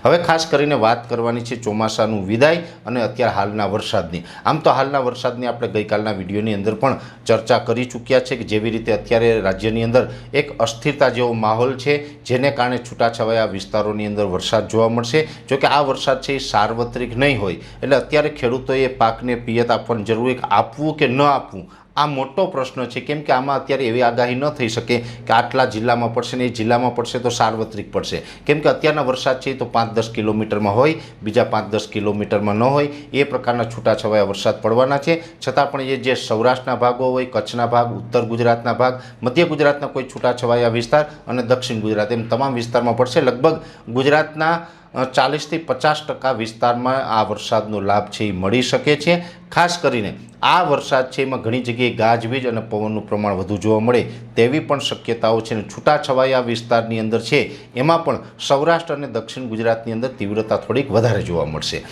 હવે ખાસ કરીને વાત કરવાની છે ચોમાસાનું વિદાય અને અત્યારે હાલના વરસાદની। આમ તો હાલના વરસાદની આપણે ગઈકાલના વિડીયોની અંદર પણ ચર્ચા કરી ચૂક્યા છે કે જેવી રીતે અત્યારે રાજ્યની અંદર એક અસ્થિરતા જેવો માહોલ છે, જેને કારણે છૂટાછવાયા વિસ્તારોની અંદર વરસાદ જોવા મળશે। જોકે આ વરસાદ છે એ સાર્વત્રિક નહીં હોય, એટલે અત્યારે ખેડૂતોએ પાકને પિયત આપવાની જરૂર, આપવું કે ન આપવું આ મોટો પ્રશ્ન છે। કેમ કે આમાં અત્યારે એવી આગાહી ન થઈ શકે કે આટલા જિલ્લામાં પડશે ને એ જિલ્લામાં પડશે તો સાર્વત્રિક પડશે, કેમ કે અત્યારના વરસાદ છે તો 5-10 કિલોમીટરમાં હોય, બીજા 5-10 કિલોમીટરમાં ન હોય, એ પ્રકારના છૂટાછવાયા વરસાદ પડવાના છે। છતાં પણ એ જે સૌરાષ્ટ્રના ભાગો હોય, કચ્છના ભાગ, ઉત્તર ગુજરાતના ભાગ, મધ્ય ગુજરાતના કોઈ છૂટાછવાયા વિસ્તાર અને દક્ષિણ ગુજરાત એમ તમામ વિસ્તારમાં પડશે। લગભગ ગુજરાતના 40થી 50% વિસ્તારમાં આ વરસાદનો લાભ છે એ મળી શકે છે। ખાસ કરીને આ વરસાદ છે એમાં ઘણી જગ્યાએ ગાજવીજ અને પવનનું પ્રમાણ વધુ જોવા મળે તેવી પણ શક્યતાઓ છે, અને છૂટાછવાયા વિસ્તારની અંદર છે એમાં પણ સૌરાષ્ટ્ર અને દક્ષિણ ગુજરાતની અંદર તીવ્રતા થોડીક વધારે જોવા મળશે।